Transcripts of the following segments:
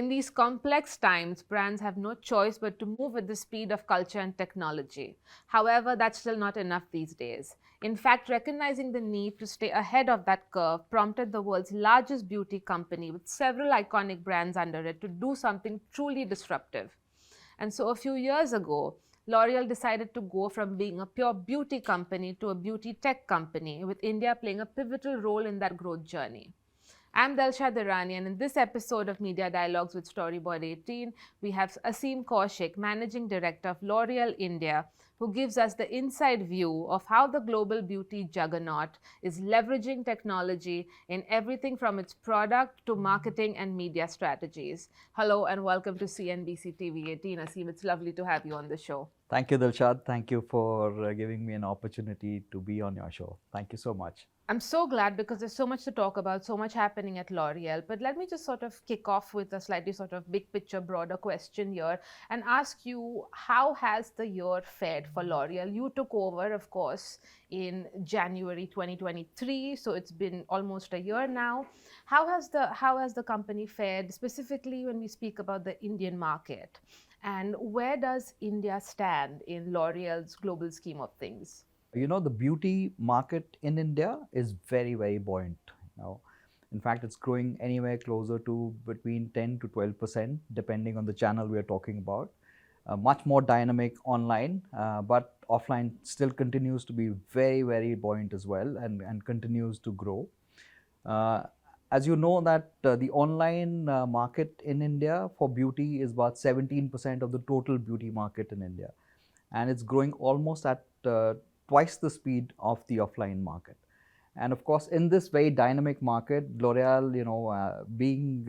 In these complex times, brands have no choice but to move with the speed of culture and technology. However, that's still not enough these days. In fact, recognizing the need to stay ahead of that curve prompted the world's largest beauty company with several iconic brands under it to do something truly disruptive. And so a few years ago, L'Oreal decided to go from being a pure beauty company to a beauty tech company, with India playing a pivotal role in that growth journey. I'm Dalsha Dirani, and in this episode of Media Dialogues with Storyboard18, we have Aseem Kaushik, Managing Director of L'Oreal India, who gives us the inside view of how the global beauty juggernaut is leveraging technology in everything from its product to marketing and media strategies. Hello and welcome to CNBC-TV18. Aseem, it's lovely to have you on the show. Thank you, Dilshad. Thank you for giving me an opportunity to be on your show. Thank you so much. I'm so glad because there's so much to talk about, so much happening at L'Oreal. But let me just sort of kick off with a slightly sort of big picture, broader question here and ask you, how has the year fared for L'Oreal? You took over, of course, in January 2023, so it's been almost a year now. How has the company fared, specifically when we speak about the Indian market? And where does India stand in L'Oreal's global scheme of things? You know, the beauty market in India is very, very buoyant. In fact, it's growing anywhere closer to between 10 to 12%, depending on the channel we are talking about. Much more dynamic online, but offline still continues to be very, very buoyant as well and continues to grow. As you know that the online market in India for beauty is about 17% of the total beauty market in India. And it's growing almost at twice the speed of the offline market. And of course, in this very dynamic market, L'Oreal, being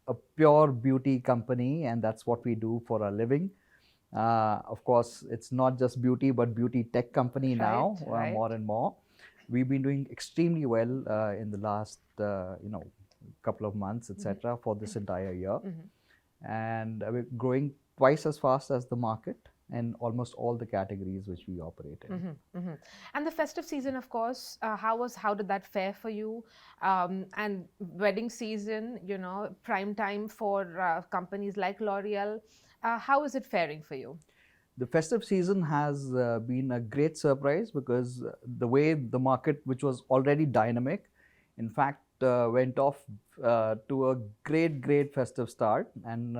a pure beauty company, and that's what we do for a living. Of course, it's not just beauty, but beauty tech company now, more and more. We've been doing extremely well in the last, couple of months, etc., for this entire year. And we're growing twice as fast as the market in almost all the categories which we operate in. And the festive season, of course, how did that fare for you? And wedding season, prime time for companies like L'Oreal, how is it faring for you? The festive season has been a great surprise because the way the market, which was already dynamic, in fact, went off to a great festive start, and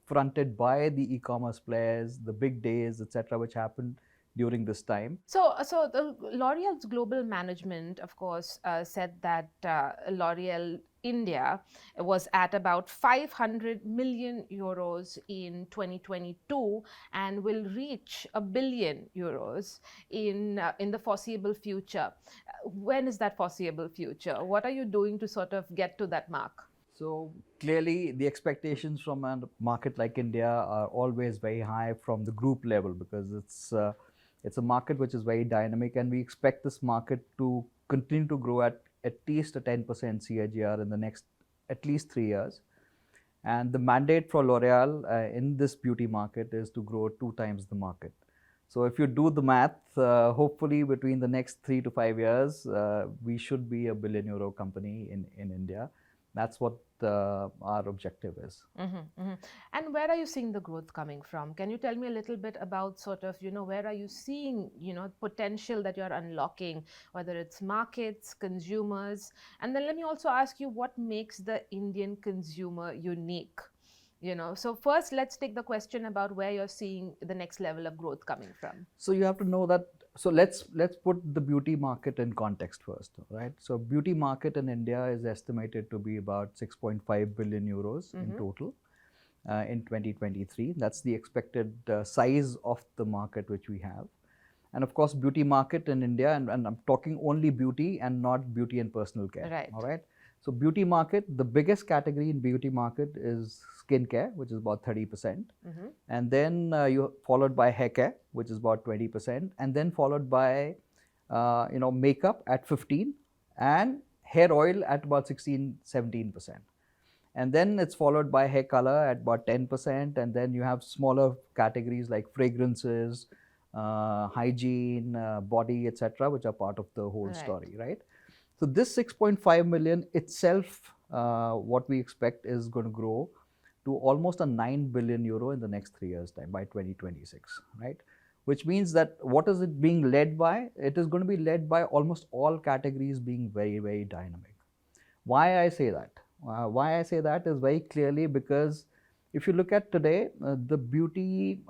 fronted by the e-commerce players, the big days, etc., which happened during this time. So the L'Oreal's global management, of course, said that L'Oreal India was at about 500 million euros in 2022 and will reach €1 billion in the foreseeable future. When is that foreseeable future? What are you doing to sort of get to that mark? So clearly, the expectations from a market like India are always very high from the group level because it's a market which is very dynamic, and we expect this market to continue to grow at least a 10% CAGR in the next at least 3 years. And the mandate for L'Oreal in this beauty market is to grow 2 times the market. So if you do the math, hopefully between the next 3 to 5 years, we should be a €1 billion company in India. That's what our objective is. And where are you seeing the growth coming from? Can you tell me a little bit about sort of, where are you seeing, potential that you're unlocking, whether it's markets, consumers? And then let me also ask you, what makes the Indian consumer unique? So first, let's take the question about where you're seeing the next level of growth coming from. So you have to know that. So let's put the beauty market in context first, right? So beauty market in India is estimated to be about 6.5 billion euros in total in 2023. That's the expected size of the market which we have. And of course, beauty market in India, and I'm talking only beauty and not beauty and personal care. Right. All right. So beauty market, the biggest category in beauty market is skincare, which is about 30%. And then you followed by hair care, which is about 20%. And then followed by, makeup at 15% and hair oil at about 16-17%. And then it's followed by hair color at about 10%. And then you have smaller categories like fragrances, hygiene, body, etc., which are part of the whole story, right? So this 6.5 million itself, what we expect is going to grow to almost a 9 billion euro in the next 3 years' time by 2026, right? Which means that what is it being led by? It is going to be led by almost all categories being very, very dynamic. Why I say that? Why I say that is very clearly because if you look at today, the beauty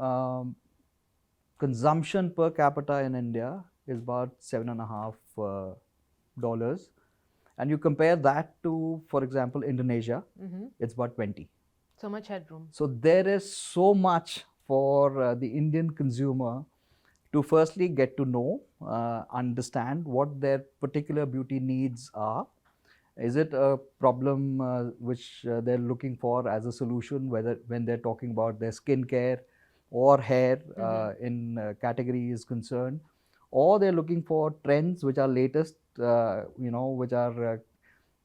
consumption per capita in India is about $7.5, and you compare that to, for example, Indonesia, it's about 20. So much headroom. So there is so much for the Indian consumer to firstly get to know, understand what their particular beauty needs are. Is it a problem which they're looking for as a solution, whether when they're talking about their skincare or hair in category is concerned, or they're looking for trends which are latest, which are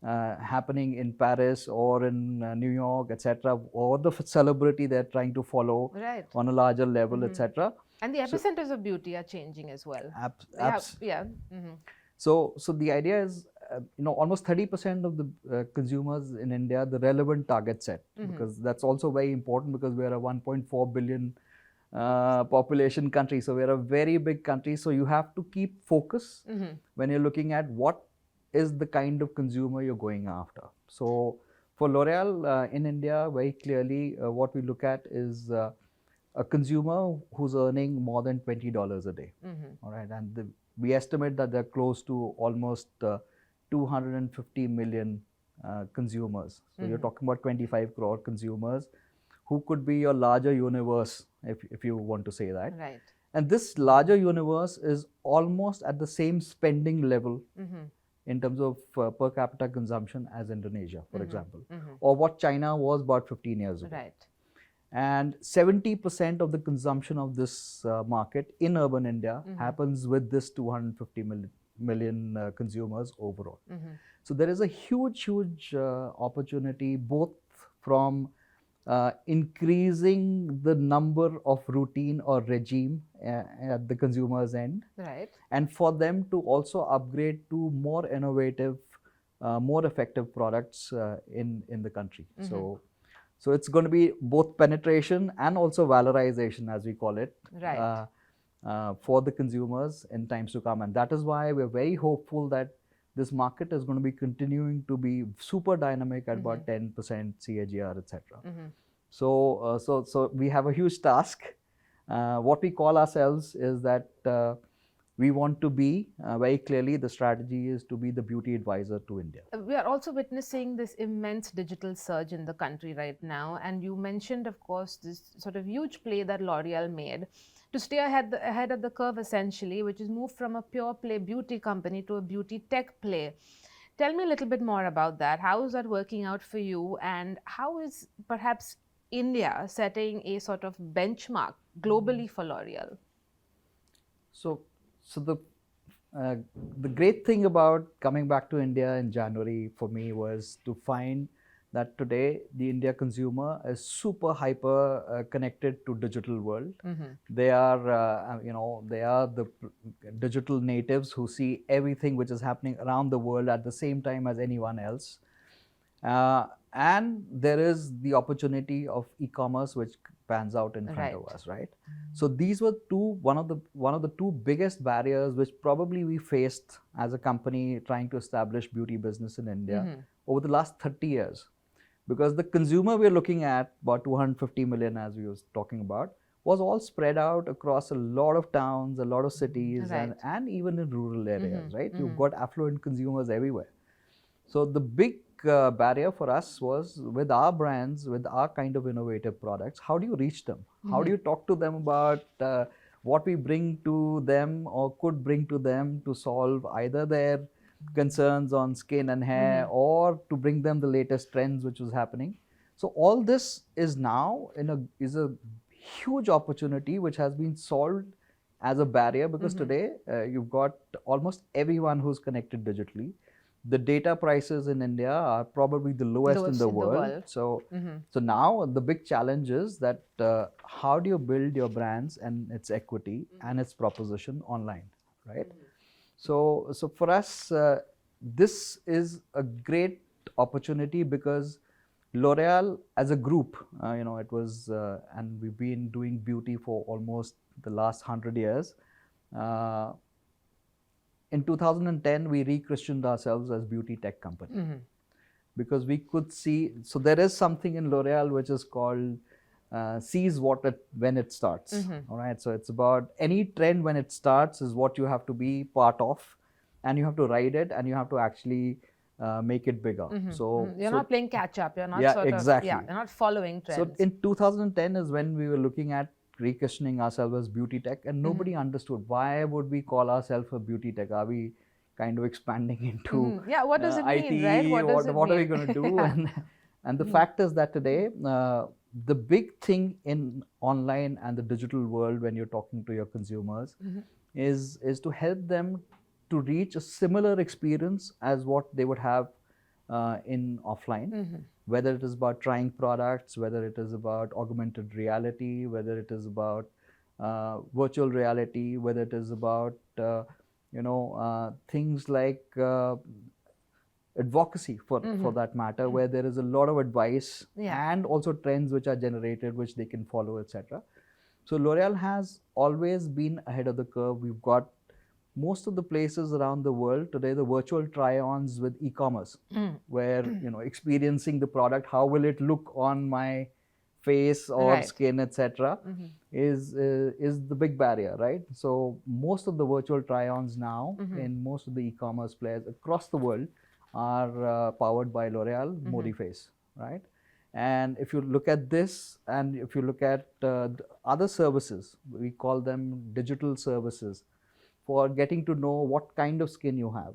happening in Paris or in New York, etc., or the celebrity they're trying to follow on a larger level, etc. And the epicenters of beauty are changing as well. Yeah. So the idea is, almost 30% of the consumers in India, the relevant target set, because that's also very important because we are a 1.4 billion population country. So we're a very big country. So you have to keep focus when you're looking at what is the kind of consumer you're going after. So for L'Oreal in India, very clearly what we look at is a consumer who's earning more than $20 a day. All right, and we estimate that they're close to almost 250 million consumers. So you're talking about 25 crore consumers who could be your larger universe, if you want to say that. Right. And this larger universe is almost at the same spending level in terms of per capita consumption as Indonesia, for example, or what China was about 15 years ago. Right. And 70% of the consumption of this market in urban India happens with this 250 million consumers overall. So there is a huge opportunity both from increasing the number of routine or regime at the consumer's end, right, and for them to also upgrade to more innovative, more effective products in the country. So it's going to be both penetration and also valorization, as we call it, right, for the consumers in times to come. And that is why we're very hopeful that this market is going to be continuing to be super dynamic at about 10% CAGR, etc. So we have a huge task. What we call ourselves is that we want to be, very clearly, the strategy is to be the beauty advisor to India. We are also witnessing this immense digital surge in the country right now. And you mentioned, of course, this sort of huge play that L'Oreal made to stay ahead of the curve, essentially, which is moved from a pure play beauty company to a beauty tech play. Tell me a little bit more about that. How is that working out for you? And how is perhaps India setting a sort of benchmark globally for L'Oreal? So the great thing about coming back to India in January for me was to find that today the India consumer is super hyper connected to digital world. They are they are the digital natives who see everything which is happening around the world at the same time as anyone else. And there is the opportunity of e-commerce which pans out in front of us, right? So these were one of the two biggest barriers which probably we faced as a company trying to establish beauty business in India over the last 30 years. Because the consumer we're looking at, about 250 million as we was talking about, was all spread out across a lot of towns, a lot of cities, and even in rural areas, right? You've got affluent consumers everywhere. So the big barrier for us was with our brands, with our kind of innovative products, how do you reach them? How do you talk to them about what we bring to them or could bring to them to solve either their concerns on skin and hair or to bring them the latest trends which was happening. So all this is now is a huge opportunity which has been solved as a barrier because today you've got almost everyone who's connected digitally. The data prices in India are probably the lowest in the world. So now the big challenge is that how do you build your brands and its equity and its proposition online, right? So for us, this is a great opportunity because L'Oreal as a group, it was, and we've been doing beauty for almost the last 100 years. Uh, in 2010, we rechristened ourselves as beauty tech company because we could see, so there is something in L'Oreal which is called sees when it starts. All right, so it's about any trend when it starts is what you have to be part of, and you have to ride it, and you have to actually make it bigger. So you're not playing catch up. You're not exactly. You're not following trends. So in 2010 is when we were looking at requestioning ourselves as beauty tech, and nobody understood why would we call ourselves a beauty tech. Are we kind of expanding into what does it IT? mean, right? What are we going to do? And the fact is that today the big thing in online and the digital world when you're talking to your consumers is to help them to reach a similar experience as what they would have in offline, whether it is about trying products, whether it is about augmented reality, whether it is about virtual reality, whether it is about things like advocacy for that matter, where there is a lot of advice and also trends which are generated which they can follow, etc. So L'Oreal has always been ahead of the curve. We've got most of the places around the world today, the virtual try-ons with e-commerce, where experiencing the product, how will it look on my face or skin, etc., is the big barrier, right? So most of the virtual try-ons now in most of the e-commerce players across the world are powered by L'Oreal ModiFace, right? And if you look at this, and if you look at other services, we call them digital services, for getting to know what kind of skin you have,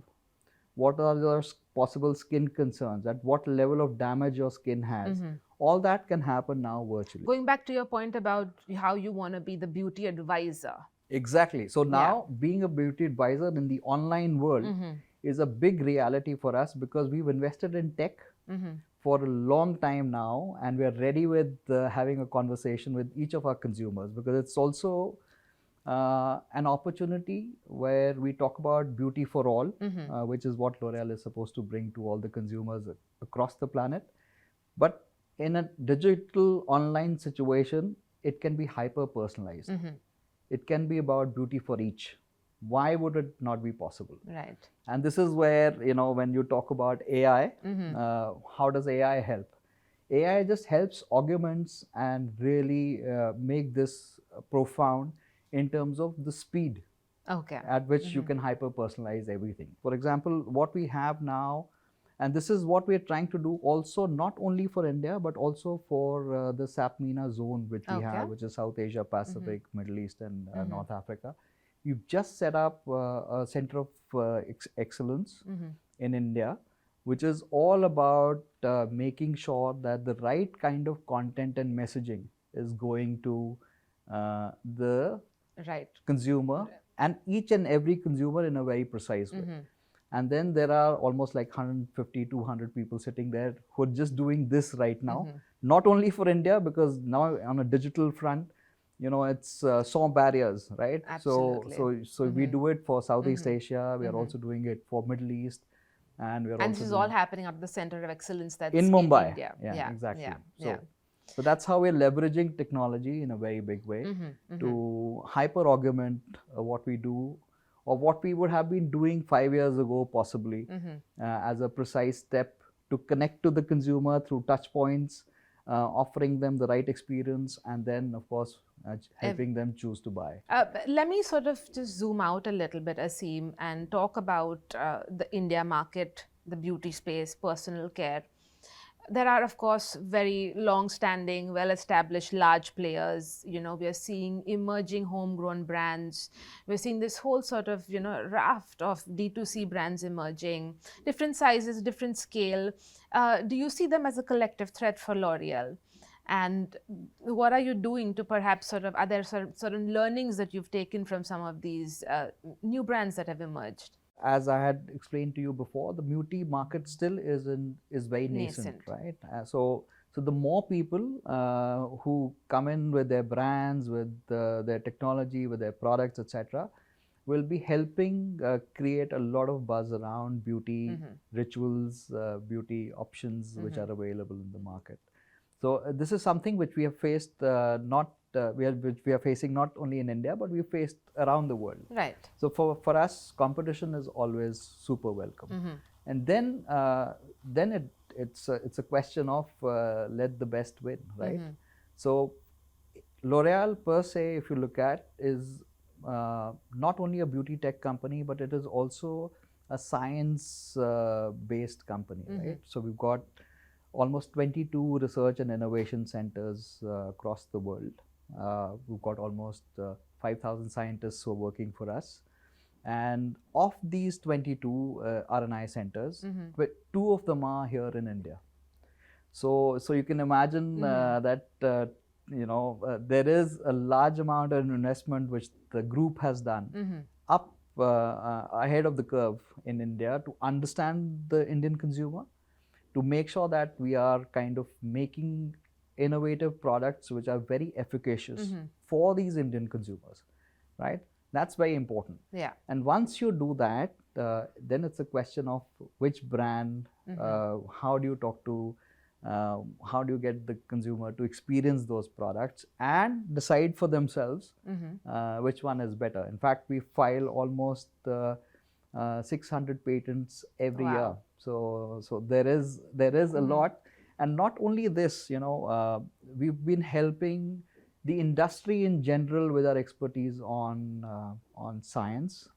what are your possible skin concerns, at what level of damage your skin has. All that can happen now virtually. Going back to your point about how you want to be the beauty advisor. Exactly. So now being a beauty advisor in the online world is a big reality for us, because we've invested in tech for a long time now, and we're ready with having a conversation with each of our consumers, because it's also an opportunity where we talk about beauty for all, which is what L'Oreal is supposed to bring to all the consumers across the planet. But in a digital online situation, it can be hyper personalized. It can be about beauty for each. Why would it not be possible? Right. And this is where, when you talk about AI, how does AI help? AI just helps, augments, and really make this profound in terms of the speed at which you can hyper personalize everything. For example, what we have now, and this is what we are trying to do also, not only for India, but also for the SAP-MENA zone, which we have, which is South Asia, Pacific, Middle East, and North Africa. We've just set up a center of excellence in India, which is all about making sure that the right kind of content and messaging is going to the consumer, and each and every consumer in a very precise way. And then there are almost like 150, 200 people sitting there who are just doing this right now, not only for India, because now on a digital front, it's some barriers, right? Absolutely. So we do it for Southeast Asia, we are also doing it for Middle East, and we're also this is all happening at the center of excellence that's in Mumbai. India. Yeah, exactly. So that's how we're leveraging technology in a very big way to hyper augment what we do, or what we would have been doing 5 years ago, possibly, as a precise step to connect to the consumer through touch points, offering them the right experience, and then, of course, helping them choose to buy. Let me sort of just zoom out a little bit, Aseem, and talk about the India market, the beauty space, personal care. There are, of course, very long-standing, well-established, large players. We are seeing emerging homegrown brands. We're seeing this whole sort of, raft of D2C brands emerging, different sizes, different scale. Do you see them as a collective threat for L'Oreal? And what are you doing to perhaps are there certain learnings that you've taken from some of these new brands that have emerged? As I had explained to you before, the beauty market still is very nascent, right? So the more people who come in with their brands, with their technology, with their products, etc., will be helping create a lot of buzz around beauty rituals, beauty options which are available in the market. So this is something which we have faced which we are facing not only in India, but we faced around the world. Right. So for us, competition is always super welcome. And then it's a question of let the best win, right? So L'Oreal per se, if you look at, is not only a beauty tech company, but it is also a science based company, right? So we've got almost 22 research and innovation centers across the world. We've got almost 5,000 scientists who are working for us. And of these 22 R&I centers, 2 of them are here in India. So you can imagine that there is a large amount of investment which the group has done up ahead of the curve in India to understand the Indian consumer, to make sure that we are kind of making innovative products which are very efficacious for these Indian consumers, right? That's very important. Yeah. And once you do that, then it's a question of which brand, how do you talk to, how do you get the consumer to experience those products and decide for themselves which one is better. In fact, we file almost 600 patents every year. So there is a lot. And not only this, we've been helping the industry in general with our expertise on science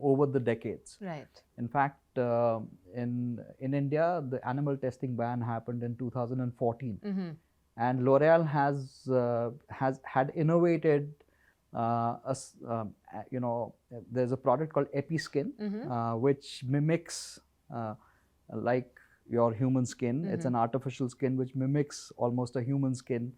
over the decades. Right. In fact, in India, the animal testing ban happened in 2014, and L'Oreal has had innovated. There's a product called EpiSkin, which mimics like your human skin. It's an artificial skin which mimics almost a human skin,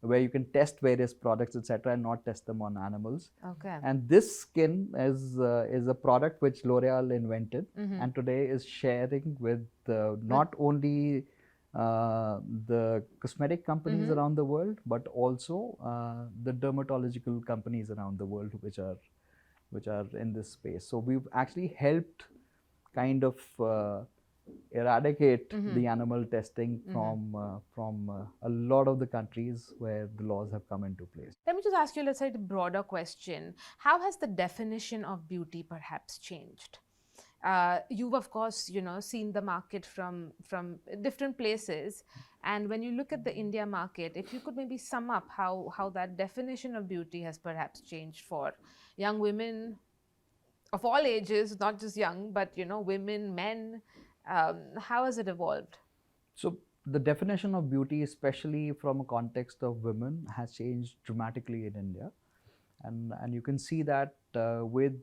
where you can test various products, etc., and not test them on animals. Okay. And this skin is a product which L'Oreal invented, and today is sharing with not only the cosmetic companies around the world, but also the dermatological companies around the world which are in this space. So we've actually helped kind of eradicate the animal testing from a lot of the countries where the laws have come into place. Let me just ask you, let's say, a broader question. How has the definition of beauty perhaps changed? You've, of course, seen the market from different places. And when you look at the India market, if you could maybe sum up how that definition of beauty has perhaps changed for young women of all ages, not just young, but, women, men, how has it evolved? So the definition of beauty, especially from a context of women, has changed dramatically in India. And you can see that with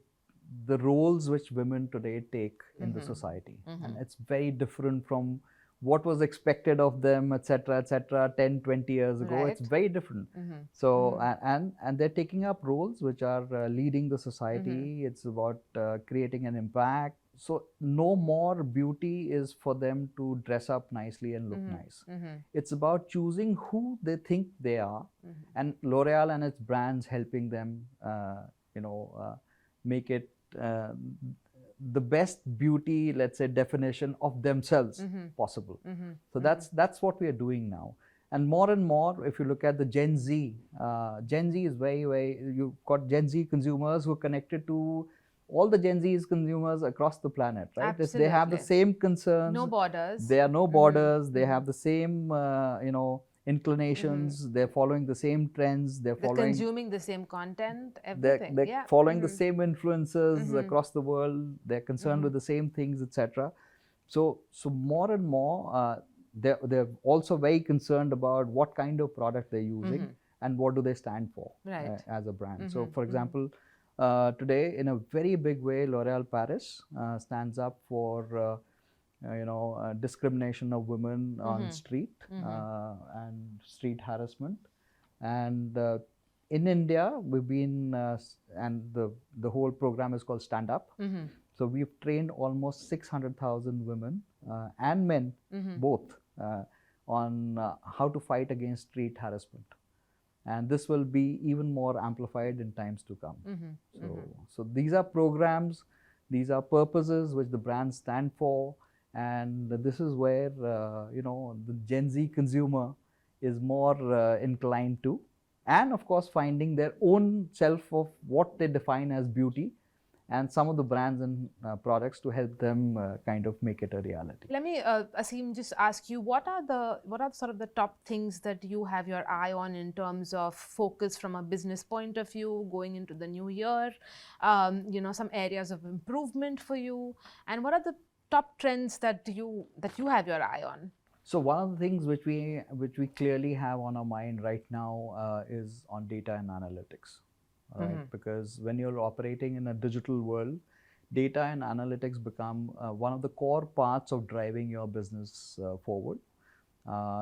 the roles which women today take in the society. And it's very different from what was expected of them, etc., 10, 20 years ago. Right. It's very different. So, and they're taking up roles which are leading the society. It's about creating an impact. So no more beauty is for them to dress up nicely and look nice. It's about choosing who they think they are, and L'Oreal and its brands helping them, make it the best beauty, let's say, definition of themselves possible. So that's what we are doing now. And more, if you look at the Gen Z, Gen Z is very, you've got Gen Z consumers who are connected to all the Gen Z's consumers across the planet, right? Absolutely. They have the same concerns. No borders. There are no borders. They have the same, inclinations. They're following the same trends. They're consuming the same content, everything. They're following the same influences across the world. They're concerned with the same things, etc. So more and more, they're also very concerned about what kind of product they're using and what do they stand for as a brand. So, for example, today, in a very big way, L'Oréal Paris stands up for discrimination of women on street and street harassment. And in India, we've been, and the whole program is called Stand Up. So we've trained almost 600,000 women and men, both, on how to fight against street harassment. And this will be even more amplified in times to come. Mm-hmm. So these are programs, these are purposes which the brands stand for, and this is where the Gen Z consumer is more inclined to, and of course finding their own self of what they define as beauty, and some of the brands and products to help them kind of make it a reality. Let me, Aseem, just ask you, what are sort of the top things that you have your eye on in terms of focus from a business point of view going into the new year? Some areas of improvement for you, and what are the top trends that you have your eye on? So one of the things which we clearly have on our mind right now is on data and analytics. Right? Because when you're operating in a digital world, data and analytics become one of the core parts of driving your business forward.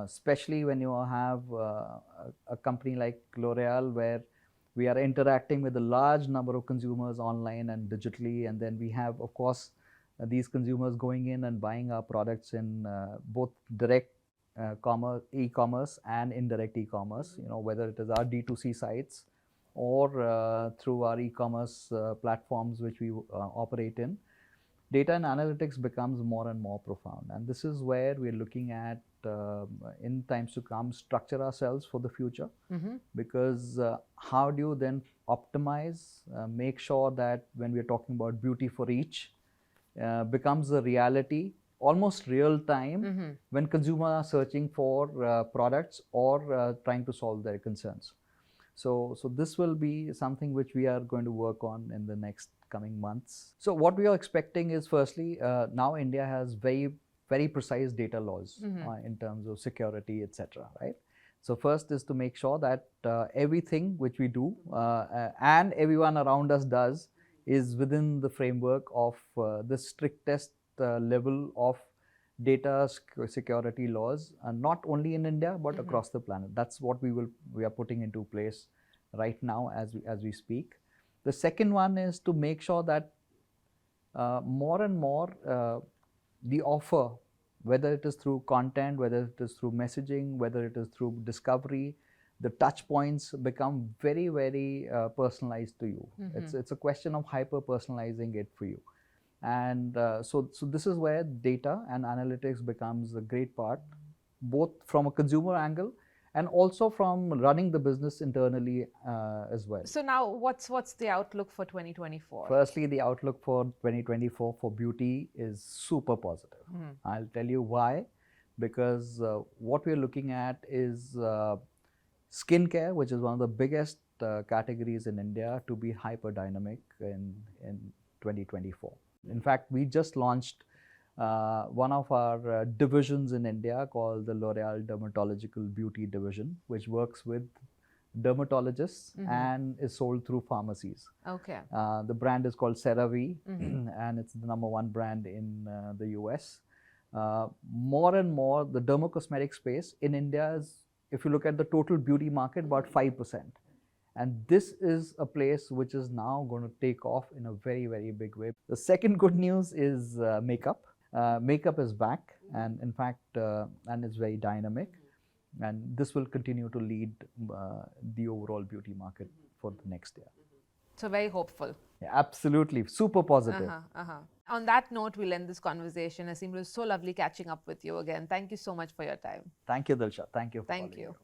Especially when you have a company like L'Oreal, where we are interacting with a large number of consumers online and digitally, and then we have, of course, these consumers going in and buying our products in both direct e-commerce and indirect e-commerce. Whether it is our D2C sites or through our e-commerce platforms which we operate in, data and analytics becomes more and more profound. And this is where we're looking at, in times to come, structure ourselves for the future. Because how do you then optimize, make sure that when we're talking about beauty for each, becomes a reality, almost real time, when consumers are searching for products or trying to solve their concerns. So this will be something which we are going to work on in the next coming months. So what we are expecting is, firstly, now India has very, very precise data laws in terms of security, etc. Right? So first is to make sure that everything which we do and everyone around us does is within the framework of the strictest level of data security laws, not only in India but across the planet. That's what we are putting into place right now as we speak. The second one is to make sure that more and more the offer, whether it is through content, whether it is through messaging, whether it is through discovery, the touch points become very, very personalized to you. It's a question of hyper personalizing it for you. And so this is where data and analytics becomes a great part, both from a consumer angle and also from running the business internally as well. So now what's the outlook for 2024? Firstly, the outlook for 2024 for beauty is super positive. I'll tell you why. Because what we're looking at is skincare, which is one of the biggest categories in India, to be hyper dynamic in 2024. In fact, we just launched one of our divisions in India called the L'Oreal Dermatological Beauty Division, which works with dermatologists and is sold through pharmacies. Okay. The brand is called CeraVe, and it's the #1 brand in the US. More and more, the dermocosmetic space in India is, if you look at the total beauty market, about 5%. And this is a place which is now going to take off in a very, very big way. The second good news is makeup. Makeup is back, and in fact, and it's very dynamic. And this will continue to lead the overall beauty market for the next year. So very hopeful. Yeah, absolutely. Super positive. On that note, we'll end this conversation. Aseem, it was so lovely catching up with you again. Thank you so much for your time. Thank you, Dilsha. Thank you. Thank you.